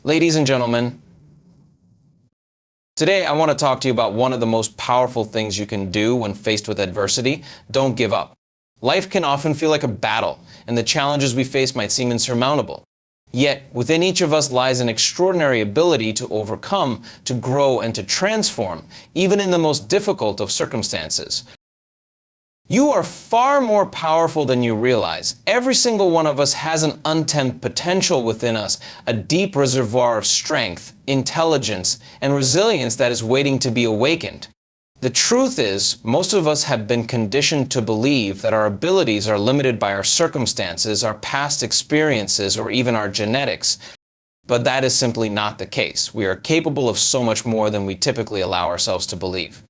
Ladies and gentlemen, today I want to talk to you about one of the most powerful things you can do when faced with adversity. Don't give up. Life can often feel like a battle, and the challenges we face might seem insurmountable. Yet, within each of us lies an extraordinary ability to overcome, to grow, and to transform, even in the most difficult of circumstances. You are far more powerful than you realize. Every single one of us has an untapped potential within us, a deep reservoir of strength, intelligence, and resilience that is waiting to be awakened. The truth is, most of us have been conditioned to believe that our abilities are limited by our circumstances, our past experiences, or even our genetics. But that is simply not the case. We are capable of so much more than we typically allow ourselves to believe.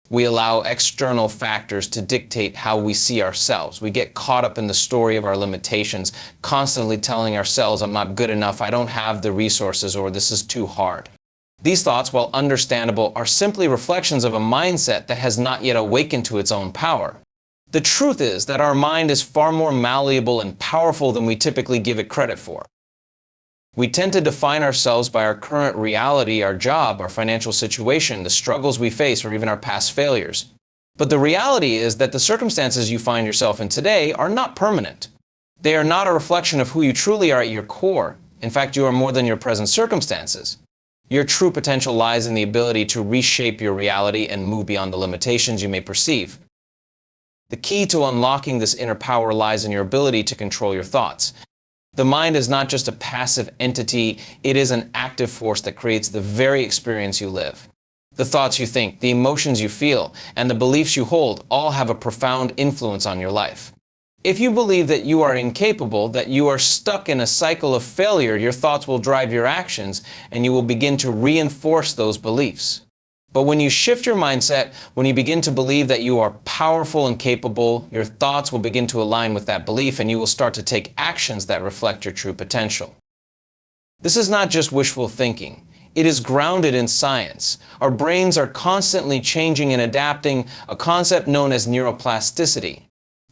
We allow external factors to dictate how we see ourselves. We get caught up in the story of our limitations, constantly telling ourselves, I'm not good enough, I don't have the resources, or this is too hard. These thoughts, while understandable, are simply reflections of a mindset that has not yet awakened to its own power. The truth is that our mind is far more malleable and powerful than we typically give it credit for. We tend to define ourselves by our current reality, our job, our financial situation, the struggles we face, or even our past failures. But the reality is that the circumstances you find yourself in today are not permanent. They are not a reflection of who you truly are at your core. In fact, you are more than your present circumstances. Your true potential lies in the ability to reshape your reality and move beyond the limitations you may perceive. The key to unlocking this inner power lies in your ability to control your thoughts. The mind is not just a passive entity, it is an active force that creates the very experience you live. The thoughts you think, the emotions you feel, and the beliefs you hold all have a profound influence on your life. If you believe that you are incapable, that you are stuck in a cycle of failure, your thoughts will drive your actions, and you will begin to reinforce those beliefs. But when you shift your mindset, when you begin to believe that you are powerful and capable, your thoughts will begin to align with that belief, and you will start to take actions that reflect your true potential. This is not just wishful thinking. It is grounded in science. Our brains are constantly changing and adapting, a concept known as neuroplasticity.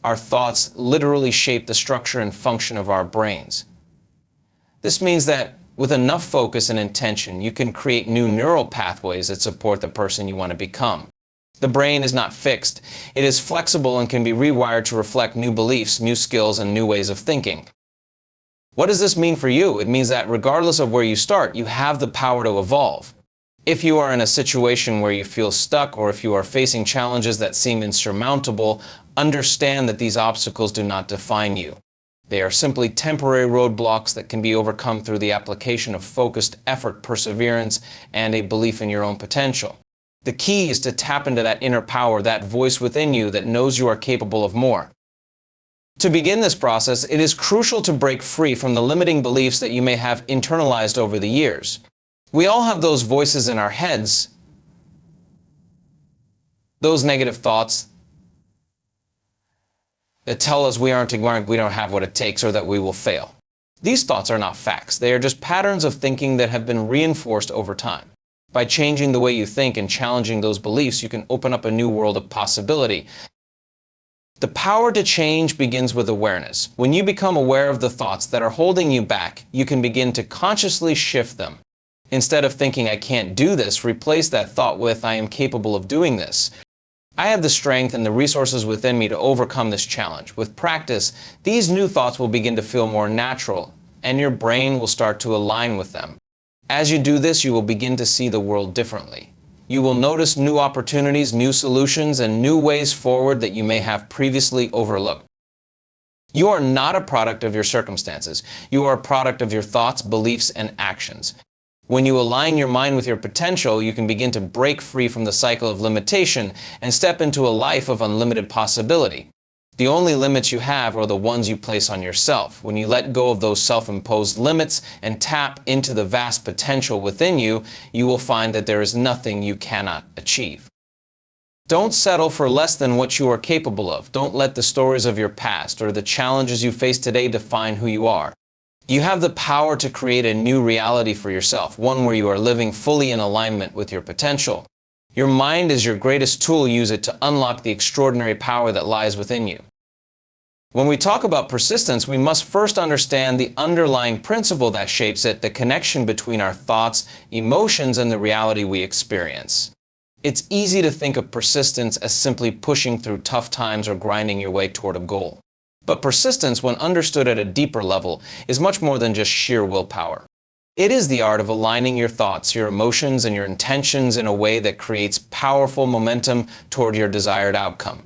Our thoughts literally shape the structure and function of our brains. This means that with enough focus and intention, you can create new neural pathways that support the person you want to become. The brain is not fixed. It is flexible and can be rewired to reflect new beliefs, new skills, and new ways of thinking. What does this mean for you? It means that regardless of where you start, you have the power to evolve. If you are in a situation where you feel stuck, or if you are facing challenges that seem insurmountable, understand that these obstacles do not define you. They are simply temporary roadblocks that can be overcome through the application of focused effort, perseverance, and a belief in your own potential. The key is to tap into that inner power, that voice within you that knows you are capable of more. To begin this process, it is crucial to break free from the limiting beliefs that you may have internalized over the years. We all have those voices in our heads, those negative thoughts that tell us we don't have what it takes, or that we will fail. These thoughts are not facts. They are just patterns of thinking that have been reinforced over time. By changing the way you think and challenging those beliefs, you can open up a new world of possibility. The power to change begins with awareness. When you become aware of the thoughts that are holding you back, you can begin to consciously shift them. Instead of thinking, I can't do this, replace that thought with, I am capable of doing this. I have the strength and the resources within me to overcome this challenge. With practice, these new thoughts will begin to feel more natural, and your brain will start to align with them. As you do this, you will begin to see the world differently. You will notice new opportunities, new solutions, and new ways forward that you may have previously overlooked. You are not a product of your circumstances. You are a product of your thoughts, beliefs, and actions. When you align your mind with your potential, you can begin to break free from the cycle of limitation and step into a life of unlimited possibility. The only limits you have are the ones you place on yourself. When you let go of those self-imposed limits and tap into the vast potential within you, you will find that there is nothing you cannot achieve. Don't settle for less than what you are capable of. Don't let the stories of your past or the challenges you face today define who you are. You have the power to create a new reality for yourself, one where you are living fully in alignment with your potential. Your mind is your greatest tool. Use it to unlock the extraordinary power that lies within you. When we talk about persistence, we must first understand the underlying principle that shapes it, the connection between our thoughts, emotions, and the reality we experience. It's easy to think of persistence as simply pushing through tough times or grinding your way toward a goal. But persistence, when understood at a deeper level, is much more than just sheer willpower. It is the art of aligning your thoughts, your emotions, and your intentions in a way that creates powerful momentum toward your desired outcome.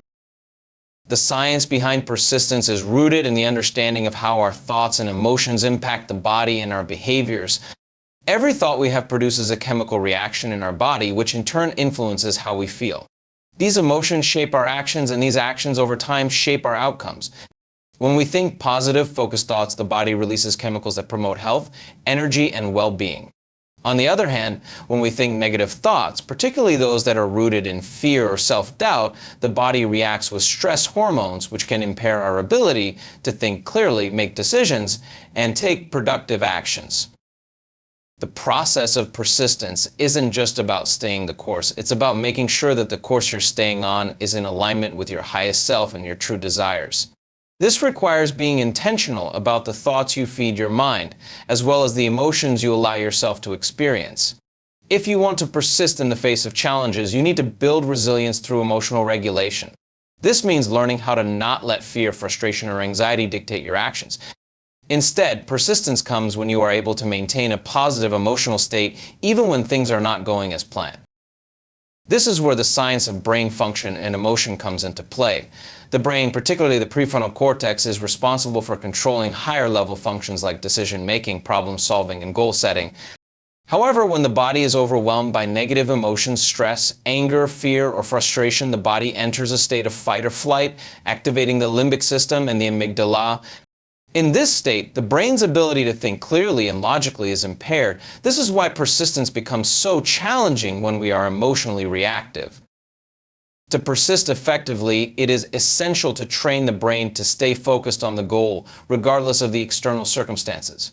The science behind persistence is rooted in the understanding of how our thoughts and emotions impact the body and our behaviors. Every thought we have produces a chemical reaction in our body, which in turn influences how we feel. These emotions shape our actions, and these actions over time shape our outcomes. When we think positive, focused thoughts, the body releases chemicals that promote health, energy, and well-being. On the other hand, when we think negative thoughts, particularly those that are rooted in fear or self-doubt, the body reacts with stress hormones, which can impair our ability to think clearly, make decisions, and take productive actions. The process of persistence isn't just about staying the course. It's about making sure that the course you're staying on is in alignment with your highest self and your true desires. This requires being intentional about the thoughts you feed your mind, as well as the emotions you allow yourself to experience. If you want to persist in the face of challenges, you need to build resilience through emotional regulation. This means learning how to not let fear, frustration, or anxiety dictate your actions. Instead, persistence comes when you are able to maintain a positive emotional state even when things are not going as planned. This is where the science of brain function and emotion comes into play. The brain, particularly the prefrontal cortex, is responsible for controlling higher-level functions like decision-making, problem-solving, and goal-setting. However, when the body is overwhelmed by negative emotions, stress, anger, fear, or frustration, the body enters a state of fight or flight, activating the limbic system and the amygdala. In this state, the brain's ability to think clearly and logically is impaired. This is why persistence becomes so challenging when we are emotionally reactive. To persist effectively, it is essential to train the brain to stay focused on the goal, regardless of the external circumstances.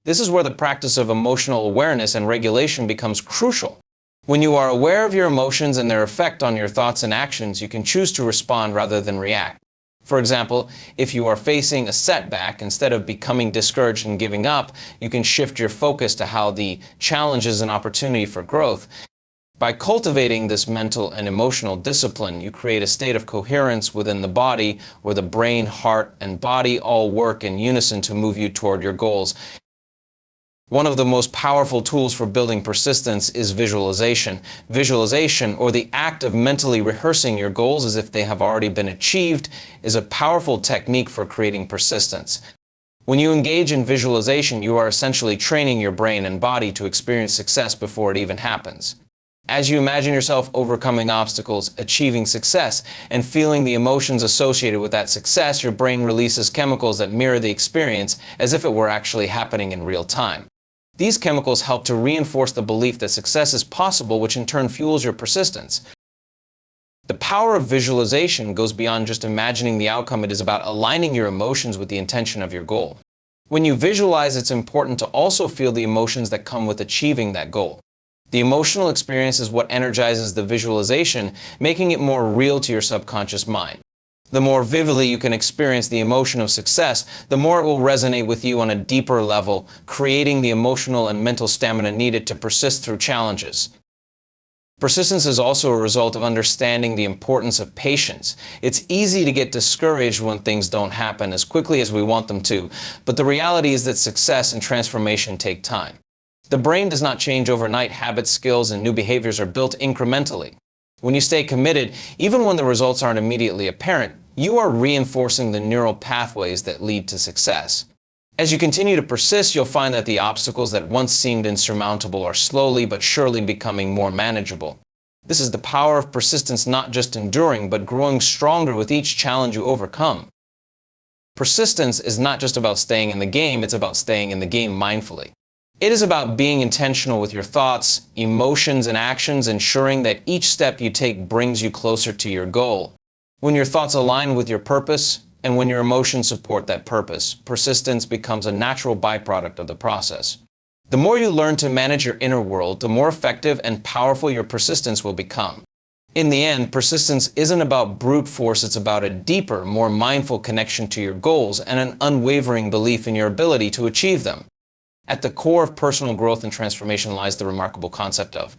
This is where the practice of emotional awareness and regulation becomes crucial. When you are aware of your emotions and their effect on your thoughts and actions, you can choose to respond rather than react. For example, if you are facing a setback, instead of becoming discouraged and giving up, you can shift your focus to how the challenge is an opportunity for growth. By cultivating this mental and emotional discipline, you create a state of coherence within the body where the brain, heart, and body all work in unison to move you toward your goals. One of the most powerful tools for building persistence is visualization. Visualization, or the act of mentally rehearsing your goals as if they have already been achieved, is a powerful technique for creating persistence. When you engage in visualization, you are essentially training your brain and body to experience success before it even happens. As you imagine yourself overcoming obstacles, achieving success, and feeling the emotions associated with that success, your brain releases chemicals that mirror the experience as if it were actually happening in real time. These chemicals help to reinforce the belief that success is possible, which in turn fuels your persistence. The power of visualization goes beyond just imagining the outcome. It is about aligning your emotions with the intention of your goal. When you visualize, it's important to also feel the emotions that come with achieving that goal. The emotional experience is what energizes the visualization, making it more real to your subconscious mind. The more vividly you can experience the emotion of success, the more it will resonate with you on a deeper level, creating the emotional and mental stamina needed to persist through challenges. Persistence is also a result of understanding the importance of patience. It's easy to get discouraged when things don't happen as quickly as we want them to, but the reality is that success and transformation take time. The brain does not change overnight. Habits, skills, and new behaviors are built incrementally. When you stay committed, even when the results aren't immediately apparent, you are reinforcing the neural pathways that lead to success. As you continue to persist, you'll find that the obstacles that once seemed insurmountable are slowly but surely becoming more manageable. This is the power of persistence, not just enduring, but growing stronger with each challenge you overcome. Persistence is not just about staying in the game, it's about staying in the game mindfully. It is about being intentional with your thoughts, emotions, and actions, ensuring that each step you take brings you closer to your goal. When your thoughts align with your purpose, and when your emotions support that purpose, persistence becomes a natural byproduct of the process. The more you learn to manage your inner world, the more effective and powerful your persistence will become. In the end, persistence isn't about brute force, it's about a deeper, more mindful connection to your goals and an unwavering belief in your ability to achieve them. At the core of personal growth and transformation lies the remarkable concept of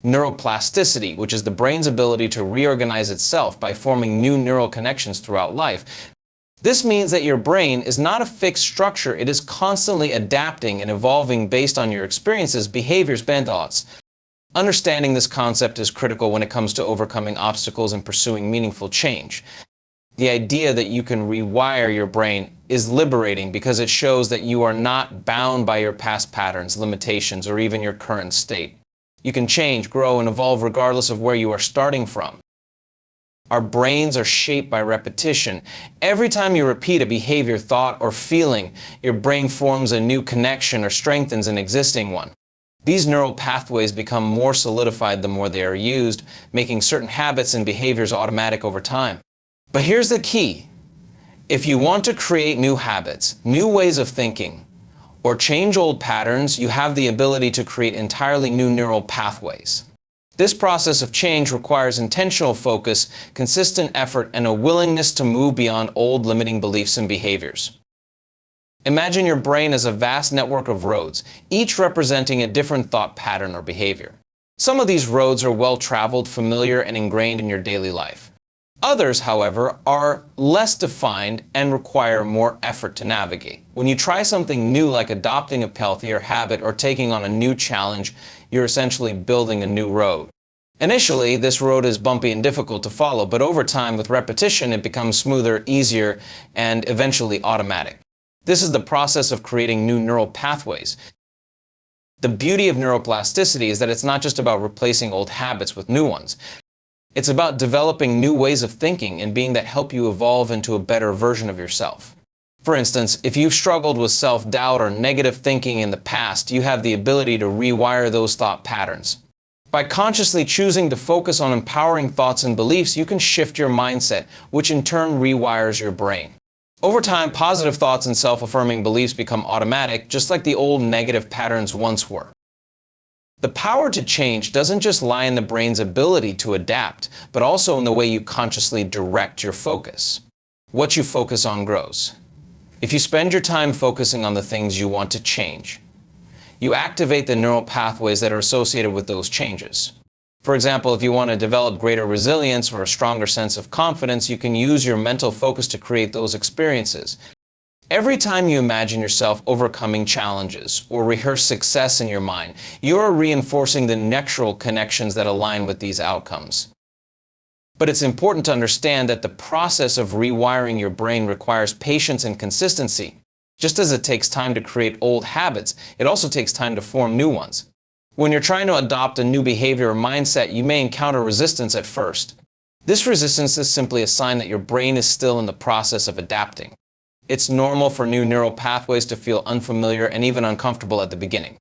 neuroplasticity, which is the brain's ability to reorganize itself by forming new neural connections throughout life. This means that your brain is not a fixed structure, it is constantly adapting and evolving based on your experiences, behaviors, and thoughts. Understanding this concept is critical when it comes to overcoming obstacles and pursuing meaningful change. The idea that you can rewire your brain is liberating because it shows that you are not bound by your past patterns, limitations, or even your current state. You can change, grow, and evolve regardless of where you are starting from. Our brains are shaped by repetition. Every time you repeat a behavior, thought, or feeling, your brain forms a new connection or strengthens an existing one. These neural pathways become more solidified the more they are used, making certain habits and behaviors automatic over time. But here's the key. If you want to create new habits, new ways of thinking, or change old patterns, you have the ability to create entirely new neural pathways. This process of change requires intentional focus, consistent effort, and a willingness to move beyond old limiting beliefs and behaviors. Imagine your brain as a vast network of roads, each representing a different thought pattern or behavior. Some of these roads are well-traveled, familiar, and ingrained in your daily life. Others, however, are less defined and require more effort to navigate. When you try something new like adopting a healthier habit or taking on a new challenge, you're essentially building a new road. Initially, this road is bumpy and difficult to follow, but over time, with repetition, it becomes smoother, easier, and eventually automatic. This is the process of creating new neural pathways. The beauty of neuroplasticity is that it's not just about replacing old habits with new ones. It's about developing new ways of thinking and being that help you evolve into a better version of yourself. For instance, if you've struggled with self-doubt or negative thinking in the past, you have the ability to rewire those thought patterns. By consciously choosing to focus on empowering thoughts and beliefs, you can shift your mindset, which in turn rewires your brain. Over time, positive thoughts and self-affirming beliefs become automatic, just like the old negative patterns once were. The power to change doesn't just lie in the brain's ability to adapt, but also in the way you consciously direct your focus. What you focus on grows. If you spend your time focusing on the things you want to change, you activate the neural pathways that are associated with those changes. For example, if you want to develop greater resilience or a stronger sense of confidence, you can use your mental focus to create those experiences. Every time you imagine yourself overcoming challenges or rehearse success in your mind, you are reinforcing the natural connections that align with these outcomes. But it's important to understand that the process of rewiring your brain requires patience and consistency. Just as it takes time to create old habits, it also takes time to form new ones. When you're trying to adopt a new behavior or mindset, you may encounter resistance at first. This resistance is simply a sign that your brain is still in the process of adapting. It's normal for new neural pathways to feel unfamiliar and even uncomfortable at the beginning.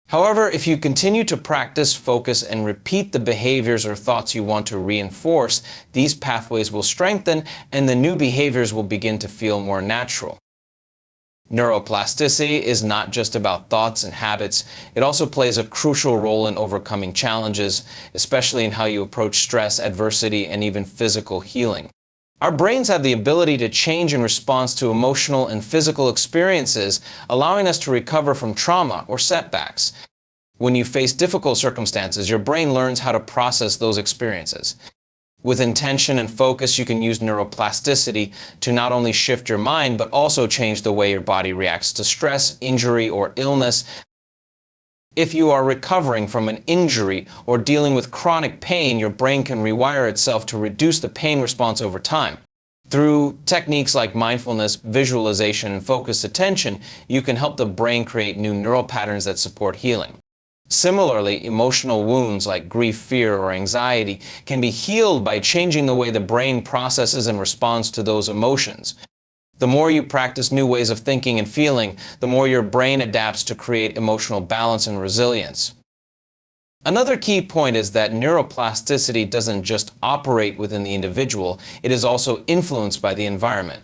However, if you continue to practice, focus, and repeat the behaviors or thoughts you want to reinforce, these pathways will strengthen and the new behaviors will begin to feel more natural. Neuroplasticity is not just about thoughts and habits. It also plays a crucial role in overcoming challenges, especially in how you approach stress, adversity, and even physical healing. Our brains have the ability to change in response to emotional and physical experiences, allowing us to recover from trauma or setbacks. When you face difficult circumstances, your brain learns how to process those experiences. With intention and focus, you can use neuroplasticity to not only shift your mind, but also change the way your body reacts to stress, injury, or illness. If you are recovering from an injury or dealing with chronic pain, your brain can rewire itself to reduce the pain response over time. Through techniques like mindfulness, visualization, and focused attention, you can help the brain create new neural patterns that support healing. Similarly, emotional wounds like grief, fear, or anxiety can be healed by changing the way the brain processes and responds to those emotions. The more you practice new ways of thinking and feeling, the more your brain adapts to create emotional balance and resilience. Another key point is that neuroplasticity doesn't just operate within the individual, it is also influenced by the environment.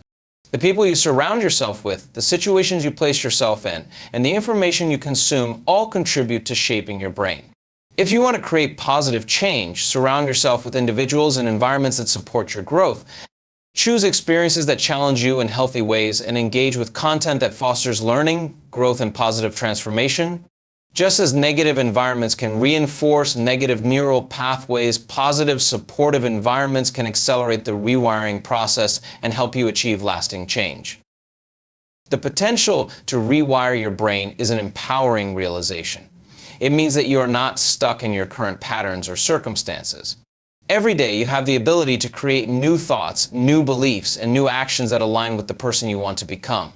The people you surround yourself with, the situations you place yourself in, and the information you consume all contribute to shaping your brain. If you want to create positive change, surround yourself with individuals and environments that support your growth. Choose experiences that challenge you in healthy ways and engage with content that fosters learning, growth, and positive transformation. Just as negative environments can reinforce negative neural pathways, positive supportive environments can accelerate the rewiring process and help you achieve lasting change. The potential to rewire your brain is an empowering realization. It means that you are not stuck in your current patterns or circumstances. Every day you have the ability to create new thoughts, new beliefs, and new actions that align with the person you want to become.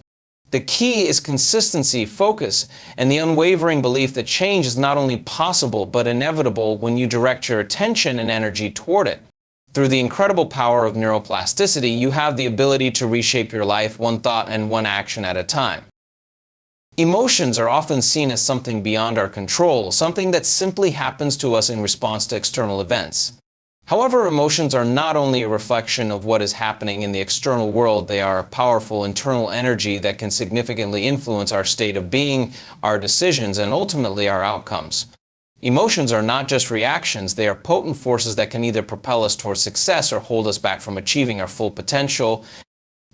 The key is consistency, focus, and the unwavering belief that change is not only possible but inevitable when you direct your attention and energy toward it. Through the incredible power of neuroplasticity, you have the ability to reshape your life one thought and one action at a time. Emotions are often seen as something beyond our control, something that simply happens to us in response to external events. However, emotions are not only a reflection of what is happening in the external world, they are a powerful internal energy that can significantly influence our state of being, our decisions, and ultimately our outcomes. Emotions are not just reactions, they are potent forces that can either propel us towards success or hold us back from achieving our full potential.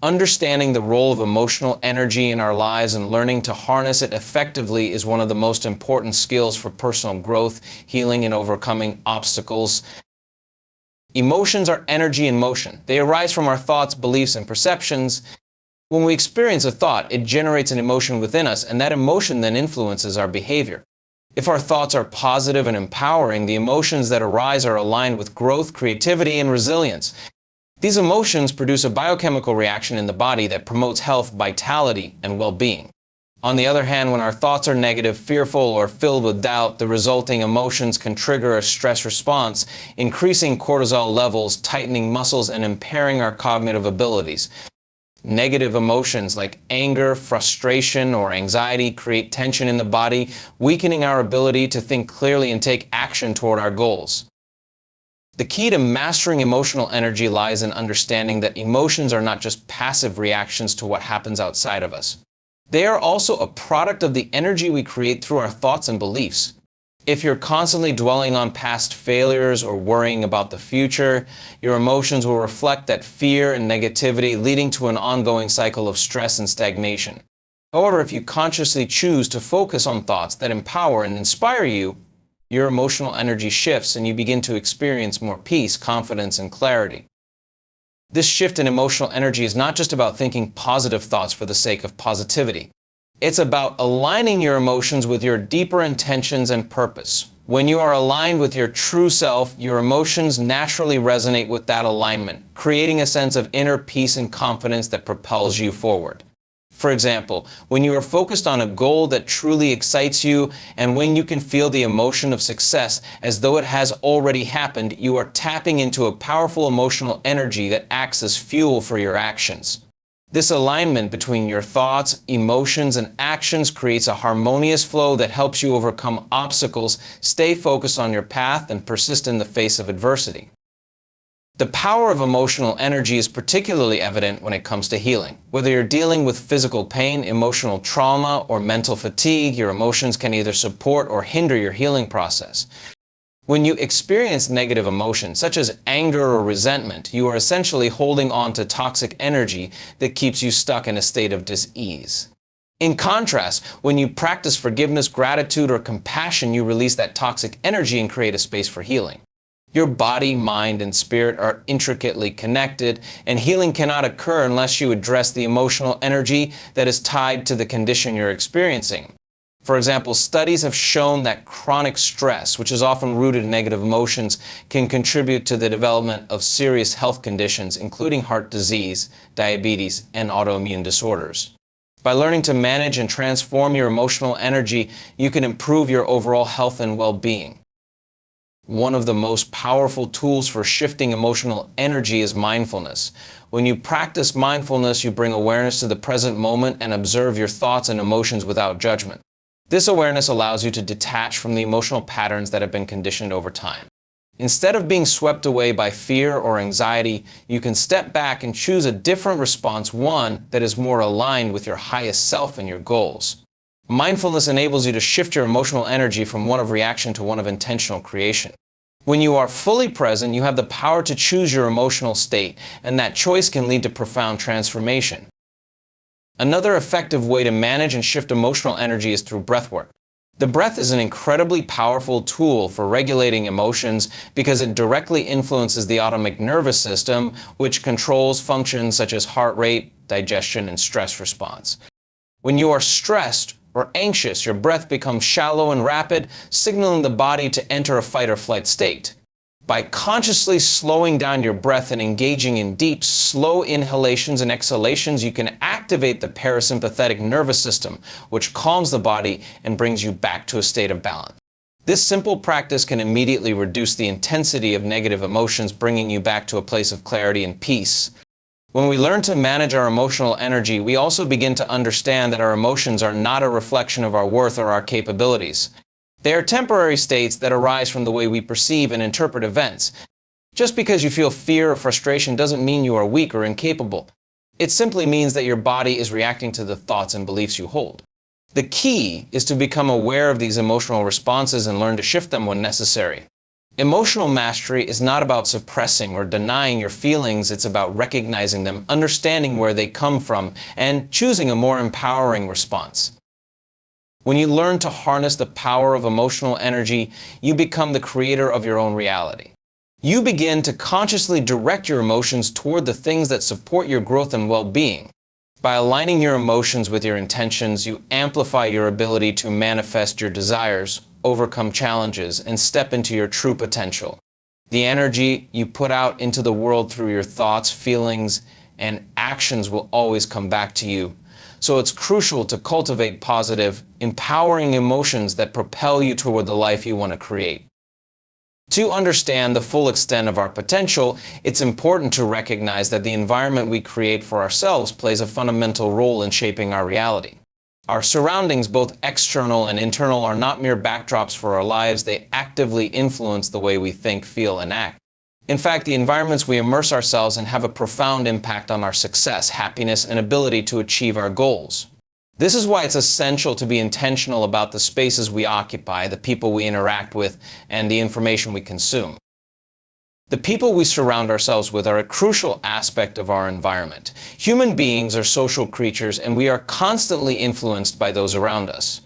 Understanding the role of emotional energy in our lives and learning to harness it effectively is one of the most important skills for personal growth, healing, and overcoming obstacles. Emotions are energy in motion. They arise from our thoughts, beliefs, and perceptions. When we experience a thought, it generates an emotion within us, and that emotion then influences our behavior. If our thoughts are positive and empowering, the emotions that arise are aligned with growth, creativity, and resilience. These emotions produce a biochemical reaction in the body that promotes health, vitality, and well-being. On the other hand, when our thoughts are negative, fearful, or filled with doubt, the resulting emotions can trigger a stress response, increasing cortisol levels, tightening muscles, and impairing our cognitive abilities. Negative emotions like anger, frustration, or anxiety create tension in the body, weakening our ability to think clearly and take action toward our goals. The key to mastering emotional energy lies in understanding that emotions are not just passive reactions to what happens outside of us. They are also a product of the energy we create through our thoughts and beliefs. If you're constantly dwelling on past failures or worrying about the future, your emotions will reflect that fear and negativity, leading to an ongoing cycle of stress and stagnation. However, if you consciously choose to focus on thoughts that empower and inspire you, your emotional energy shifts and you begin to experience more peace, confidence, and clarity. This shift in emotional energy is not just about thinking positive thoughts for the sake of positivity. It's about aligning your emotions with your deeper intentions and purpose. When you are aligned with your true self, your emotions naturally resonate with that alignment, creating a sense of inner peace and confidence that propels you forward. For example, when you are focused on a goal that truly excites you and when you can feel the emotion of success as though it has already happened, you are tapping into a powerful emotional energy that acts as fuel for your actions. This alignment between your thoughts, emotions, and actions creates a harmonious flow that helps you overcome obstacles, stay focused on your path, and persist in the face of adversity. The power of emotional energy is particularly evident when it comes to healing. Whether you're dealing with physical pain, emotional trauma, or mental fatigue, your emotions can either support or hinder your healing process. When you experience negative emotions, such as anger or resentment, you are essentially holding on to toxic energy that keeps you stuck in a state of dis-ease. In contrast, when you practice forgiveness, gratitude, or compassion, you release that toxic energy and create a space for healing. Your body, mind, and spirit are intricately connected, and healing cannot occur unless you address the emotional energy that is tied to the condition you're experiencing. For example, studies have shown that chronic stress, which is often rooted in negative emotions, can contribute to the development of serious health conditions, including heart disease, diabetes, and autoimmune disorders. By learning to manage and transform your emotional energy, you can improve your overall health and well-being. One of the most powerful tools for shifting emotional energy is mindfulness. When you practice mindfulness, you bring awareness to the present moment and observe your thoughts and emotions without judgment. This awareness allows you to detach from the emotional patterns that have been conditioned over time. Instead of being swept away by fear or anxiety, you can step back and choose a different response, one that is more aligned with your highest self and your goals. Mindfulness enables you to shift your emotional energy from one of reaction to one of intentional creation. When you are fully present, you have the power to choose your emotional state, and that choice can lead to profound transformation. Another effective way to manage and shift emotional energy is through breathwork. The breath is an incredibly powerful tool for regulating emotions because it directly influences the autonomic nervous system, which controls functions such as heart rate, digestion, and stress response. When you are stressed or anxious, your breath becomes shallow and rapid, signaling the body to enter a fight or flight state. By consciously slowing down your breath and engaging in deep, slow inhalations and exhalations, you can activate the parasympathetic nervous system, which calms the body and brings you back to a state of balance. This simple practice can immediately reduce the intensity of negative emotions, bringing you back to a place of clarity and peace. When we learn to manage our emotional energy, we also begin to understand that our emotions are not a reflection of our worth or our capabilities. They are temporary states that arise from the way we perceive and interpret events. Just because you feel fear or frustration doesn't mean you are weak or incapable. It simply means that your body is reacting to the thoughts and beliefs you hold. The key is to become aware of these emotional responses and learn to shift them when necessary. Emotional mastery is not about suppressing or denying your feelings, it's about recognizing them, understanding where they come from, and choosing a more empowering response. When you learn to harness the power of emotional energy, you become the creator of your own reality. You begin to consciously direct your emotions toward the things that support your growth and well-being. By aligning your emotions with your intentions, you amplify your ability to manifest your desires, overcome challenges, and step into your true potential. The energy you put out into the world through your thoughts, feelings, and actions will always come back to you. So it's crucial to cultivate positive, empowering emotions that propel you toward the life you want to create. To understand the full extent of our potential, it's important to recognize that the environment we create for ourselves plays a fundamental role in shaping our reality. Our surroundings, both external and internal, are not mere backdrops for our lives. They actively influence the way we think, feel, and act. In fact, the environments we immerse ourselves in have a profound impact on our success, happiness, and ability to achieve our goals. This is why it's essential to be intentional about the spaces we occupy, the people we interact with, and the information we consume. The people we surround ourselves with are a crucial aspect of our environment. Human beings are social creatures, and we are constantly influenced by those around us.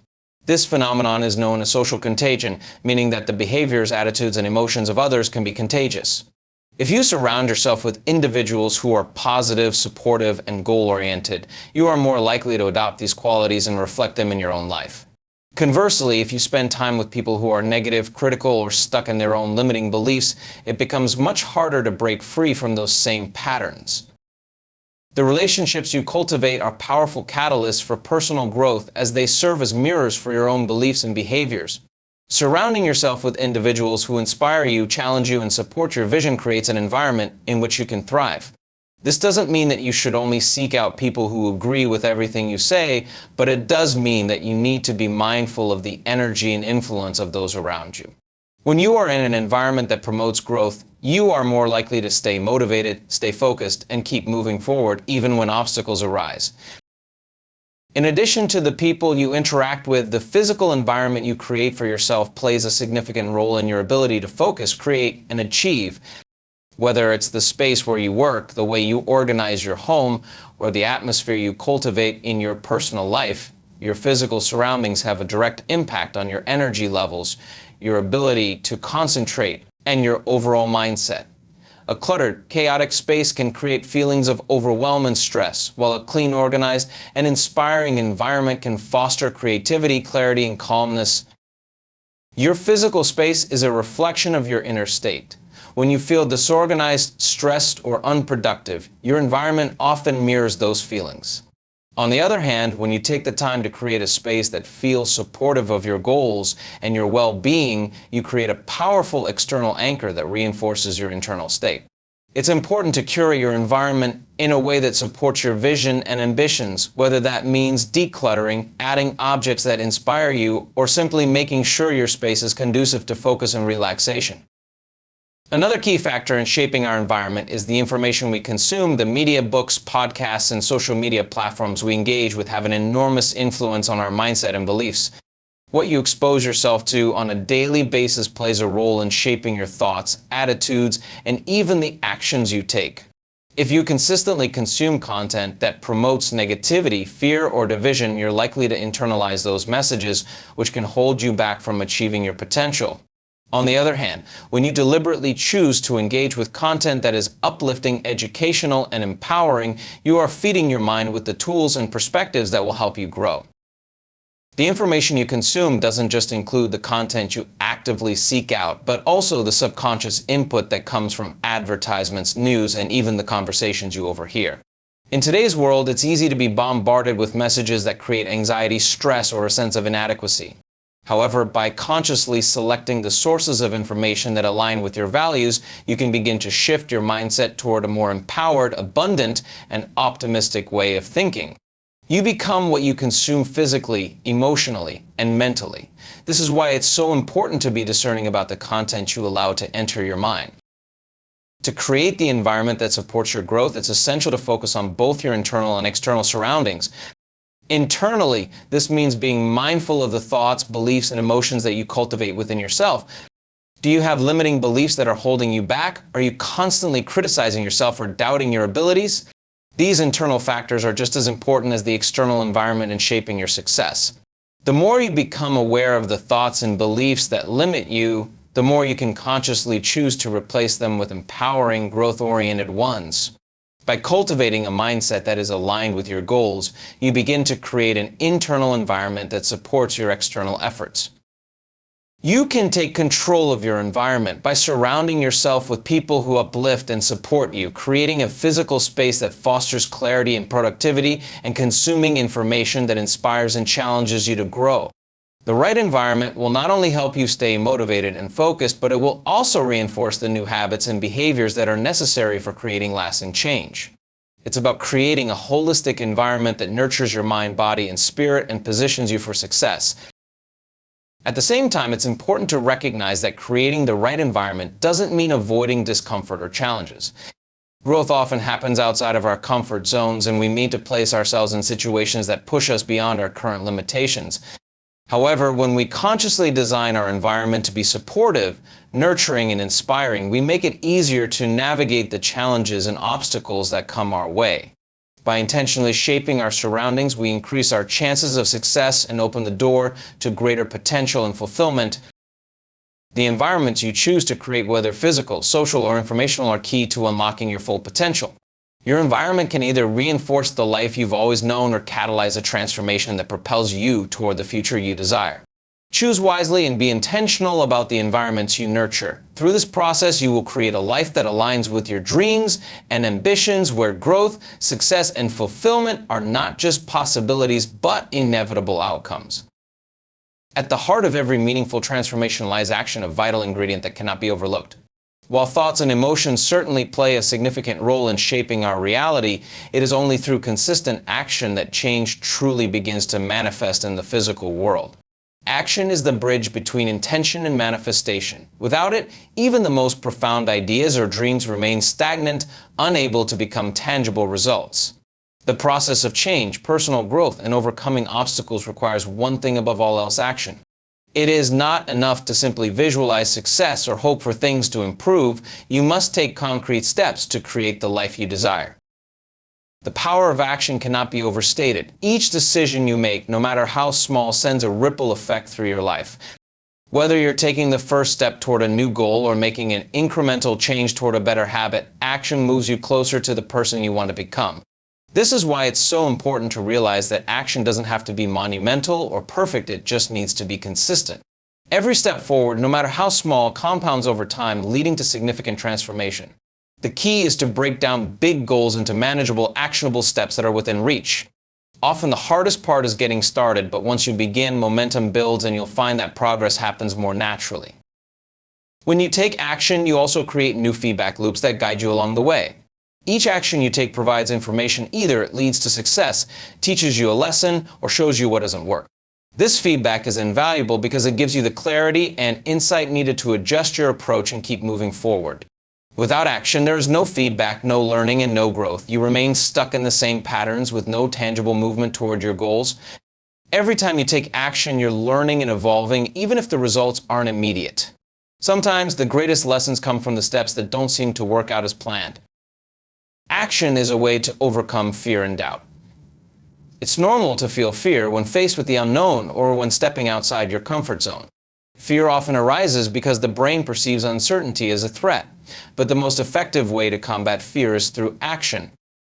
This phenomenon is known as social contagion, meaning that the behaviors, attitudes, and emotions of others can be contagious. If you surround yourself with individuals who are positive, supportive, and goal-oriented, you are more likely to adopt these qualities and reflect them in your own life. Conversely, if you spend time with people who are negative, critical, or stuck in their own limiting beliefs, it becomes much harder to break free from those same patterns. The relationships you cultivate are powerful catalysts for personal growth as they serve as mirrors for your own beliefs and behaviors. Surrounding yourself with individuals who inspire you, challenge you, and support your vision creates an environment in which you can thrive. This doesn't mean that you should only seek out people who agree with everything you say, but it does mean that you need to be mindful of the energy and influence of those around you. When you are in an environment that promotes growth, you are more likely to stay motivated, stay focused, and keep moving forward even when obstacles arise. In addition to the people you interact with, the physical environment you create for yourself plays a significant role in your ability to focus, create, and achieve. Whether it's the space where you work, the way you organize your home, or the atmosphere you cultivate in your personal life, your physical surroundings have a direct impact on your energy levels, your ability to concentrate, and your overall mindset. A cluttered, chaotic space can create feelings of overwhelm and stress, while a clean, organized, and inspiring environment can foster creativity, clarity, and calmness. Your physical space is a reflection of your inner state. When you feel disorganized, stressed, or unproductive, your environment often mirrors those feelings. On the other hand, when you take the time to create a space that feels supportive of your goals and your well-being, you create a powerful external anchor that reinforces your internal state. It's important to curate your environment in a way that supports your vision and ambitions, whether that means decluttering, adding objects that inspire you, or simply making sure your space is conducive to focus and relaxation. Another key factor in shaping our environment is the information we consume. The media, books, podcasts, and social media platforms we engage with have an enormous influence on our mindset and beliefs. What you expose yourself to on a daily basis plays a role in shaping your thoughts, attitudes, and even the actions you take. If you consistently consume content that promotes negativity, fear, or division, you're likely to internalize those messages, which can hold you back from achieving your potential. On the other hand, when you deliberately choose to engage with content that is uplifting, educational, and empowering, you are feeding your mind with the tools and perspectives that will help you grow. The information you consume doesn't just include the content you actively seek out, but also the subconscious input that comes from advertisements, news, and even the conversations you overhear. In today's world, it's easy to be bombarded with messages that create anxiety, stress, or a sense of inadequacy. However, by consciously selecting the sources of information that align with your values, you can begin to shift your mindset toward a more empowered, abundant, and optimistic way of thinking. You become what you consume physically, emotionally, and mentally. This is why it's so important to be discerning about the content you allow to enter your mind. To create the environment that supports your growth, it's essential to focus on both your internal and external surroundings. Internally, this means being mindful of the thoughts, beliefs, and emotions that you cultivate within yourself. Do you have limiting beliefs that are holding you back? Are you constantly criticizing yourself or doubting your abilities? These internal factors are just as important as the external environment in shaping your success. The more you become aware of the thoughts and beliefs that limit you, the more you can consciously choose to replace them with empowering, growth-oriented ones. By cultivating a mindset that is aligned with your goals, you begin to create an internal environment that supports your external efforts. You can take control of your environment by surrounding yourself with people who uplift and support you, creating a physical space that fosters clarity and productivity, and consuming information that inspires and challenges you to grow. The right environment will not only help you stay motivated and focused, but it will also reinforce the new habits and behaviors that are necessary for creating lasting change. It's about creating a holistic environment that nurtures your mind, body, and spirit and positions you for success. At the same time, it's important to recognize that creating the right environment doesn't mean avoiding discomfort or challenges. Growth often happens outside of our comfort zones, and we need to place ourselves in situations that push us beyond our current limitations. However, when we consciously design our environment to be supportive, nurturing, and inspiring, we make it easier to navigate the challenges and obstacles that come our way. By intentionally shaping our surroundings, we increase our chances of success and open the door to greater potential and fulfillment. The environments you choose to create, whether physical, social, or informational, are key to unlocking your full potential. Your environment can either reinforce the life you've always known or catalyze a transformation that propels you toward the future you desire. Choose wisely and be intentional about the environments you nurture. Through this process, you will create a life that aligns with your dreams and ambitions, where growth, success, and fulfillment are not just possibilities, but inevitable outcomes. At the heart of every meaningful transformation lies action, a vital ingredient that cannot be overlooked. While thoughts and emotions certainly play a significant role in shaping our reality, it is only through consistent action that change truly begins to manifest in the physical world. Action is the bridge between intention and manifestation. Without it, even the most profound ideas or dreams remain stagnant, unable to become tangible results. The process of change, personal growth, and overcoming obstacles requires one thing above all else: action. It is not enough to simply visualize success or hope for things to improve. You must take concrete steps to create the life you desire. The power of action cannot be overstated. Each decision you make, no matter how small, sends a ripple effect through your life. Whether you're taking the first step toward a new goal or making an incremental change toward a better habit, action moves you closer to the person you want to become. This is why it's so important to realize that action doesn't have to be monumental or perfect, it just needs to be consistent. Every step forward, no matter how small, compounds over time, leading to significant transformation. The key is to break down big goals into manageable, actionable steps that are within reach. Often the hardest part is getting started, but once you begin, momentum builds and you'll find that progress happens more naturally. When you take action, you also create new feedback loops that guide you along the way. Each action you take provides information. Either it leads to success, teaches you a lesson, or shows you what doesn't work. This feedback is invaluable because it gives you the clarity and insight needed to adjust your approach and keep moving forward. Without action, there is no feedback, no learning, and no growth. You remain stuck in the same patterns with no tangible movement toward your goals. Every time you take action, you're learning and evolving, even if the results aren't immediate. Sometimes the greatest lessons come from the steps that don't seem to work out as planned. Action is a way to overcome fear and doubt. It's normal to feel fear when faced with the unknown or when stepping outside your comfort zone. Fear often arises because the brain perceives uncertainty as a threat, but the most effective way to combat fear is through action.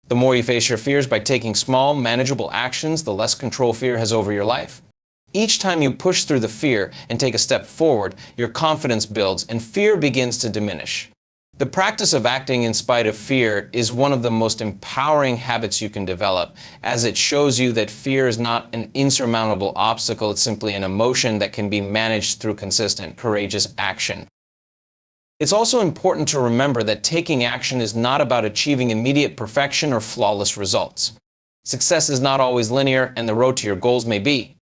The more you face your fears by taking small, manageable actions, the less control fear has over your life. Each time you push through the fear and take a step forward, your confidence builds and fear begins to diminish. The practice of acting in spite of fear is one of the most empowering habits you can develop, as it shows you that fear is not an insurmountable obstacle, it's simply an emotion that can be managed through consistent, courageous action. It's also important to remember that taking action is not about achieving immediate perfection or flawless results. Success is not always linear, and the road to your goals may be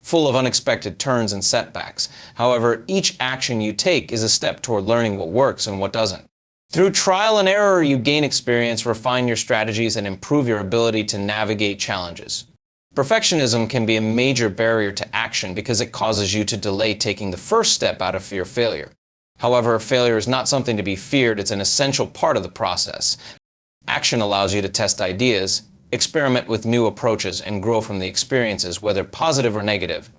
full of unexpected turns and setbacks. However, each action you take is a step toward learning what works and what doesn't. Through trial and error, you gain experience, refine your strategies, and improve your ability to navigate challenges. Perfectionism can be a major barrier to action because it causes you to delay taking the first step out of fear of failure. However, failure is not something to be feared, it's an essential part of the process. Action allows you to test ideas, experiment with new approaches, and grow from the experiences, whether positive or negative.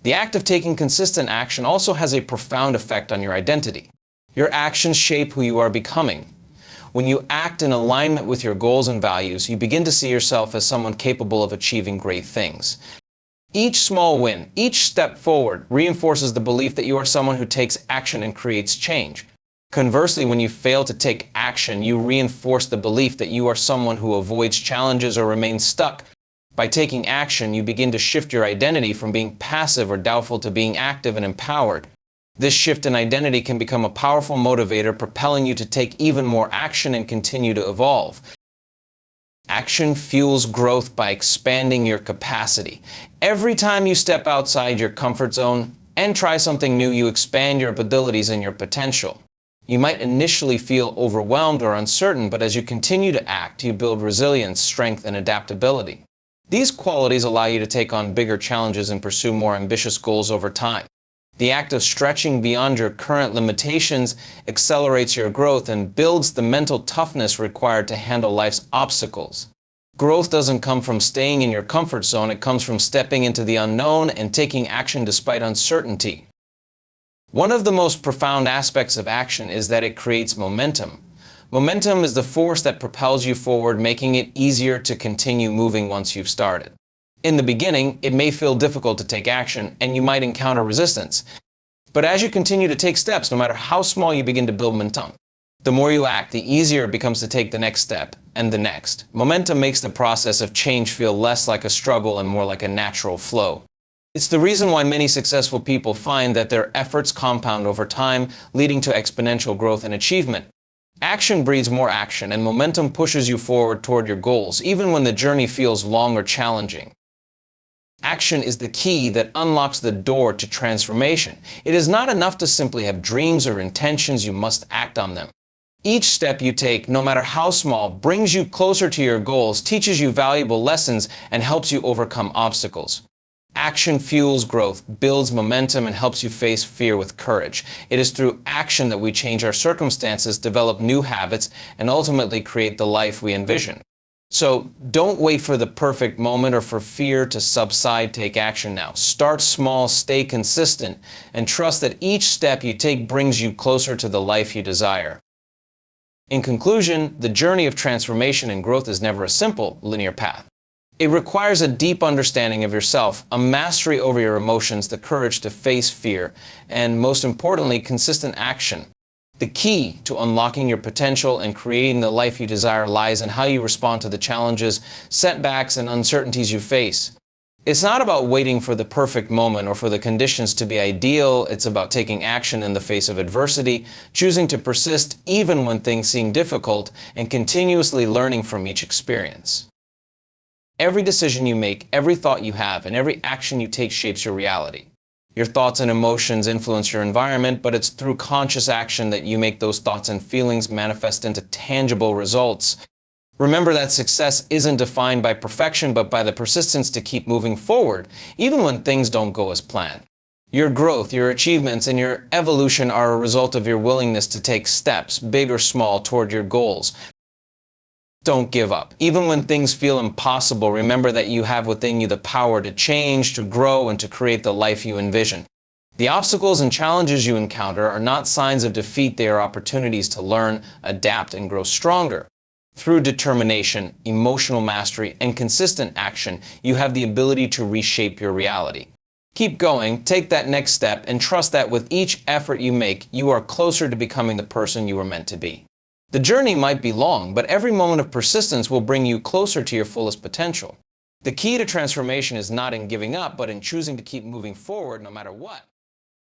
The act of taking consistent action also has a profound effect on your identity. Your actions shape who you are becoming. When you act in alignment with your goals and values, you begin to see yourself as someone capable of achieving great things. Each small win, each step forward, reinforces the belief that you are someone who takes action and creates change. Conversely, when you fail to take action, you reinforce the belief that you are someone who avoids challenges or remains stuck. By taking action, you begin to shift your identity from being passive or doubtful to being active and empowered. This shift in identity can become a powerful motivator, propelling you to take even more action and continue to evolve. Action fuels growth by expanding your capacity. Every time you step outside your comfort zone and try something new, you expand your abilities and your potential. You might initially feel overwhelmed or uncertain, but as you continue to act, you build resilience, strength, and adaptability. These qualities allow you to take on bigger challenges and pursue more ambitious goals over time. The act of stretching beyond your current limitations accelerates your growth and builds the mental toughness required to handle life's obstacles. Growth doesn't come from staying in your comfort zone, it comes from stepping into the unknown and taking action despite uncertainty. One of the most profound aspects of action is that it creates momentum. Momentum is the force that propels you forward, making it easier to continue moving once you've started. In the beginning, it may feel difficult to take action, and you might encounter resistance. But as you continue to take steps, no matter how small, you begin to build momentum. The more you act, the easier it becomes to take the next step, and the next. Momentum makes the process of change feel less like a struggle and more like a natural flow. It's the reason why many successful people find that their efforts compound over time, leading to exponential growth and achievement. Action breeds more action, and momentum pushes you forward toward your goals, even when the journey feels long or challenging. Action is the key that unlocks the door to transformation. It is not enough to simply have dreams or intentions, you must act on them. Each step you take, no matter how small, brings you closer to your goals, teaches you valuable lessons, and helps you overcome obstacles. Action fuels growth, builds momentum, and helps you face fear with courage. It is through action that we change our circumstances, develop new habits, and ultimately create the life we envision. So don't wait for the perfect moment or for fear to subside. Take action now. Start small, stay consistent, and trust that each step you take brings you closer to the life you desire. In conclusion, the journey of transformation and growth is never a simple, linear path. It requires a deep understanding of yourself, a mastery over your emotions, the courage to face fear, and most importantly, consistent action. The key to unlocking your potential and creating the life you desire lies in how you respond to the challenges, setbacks, and uncertainties you face. It's not about waiting for the perfect moment or for the conditions to be ideal. It's about taking action in the face of adversity, choosing to persist even when things seem difficult, and continuously learning from each experience. Every decision you make, every thought you have, and every action you take shapes your reality. Your thoughts and emotions influence your environment, but it's through conscious action that you make those thoughts and feelings manifest into tangible results. Remember that success isn't defined by perfection, but by the persistence to keep moving forward, even when things don't go as planned. Your growth, your achievements, and your evolution are a result of your willingness to take steps, big or small, toward your goals. Don't give up. Even when things feel impossible, remember that you have within you the power to change, to grow, and to create the life you envision. The obstacles and challenges you encounter are not signs of defeat, they are opportunities to learn, adapt, and grow stronger. Through determination, emotional mastery, and consistent action, you have the ability to reshape your reality. Keep going, take that next step, and trust that with each effort you make, you are closer to becoming the person you were meant to be. The journey might be long, but every moment of persistence will bring you closer to your fullest potential. The key to transformation is not in giving up, but in choosing to keep moving forward no matter what.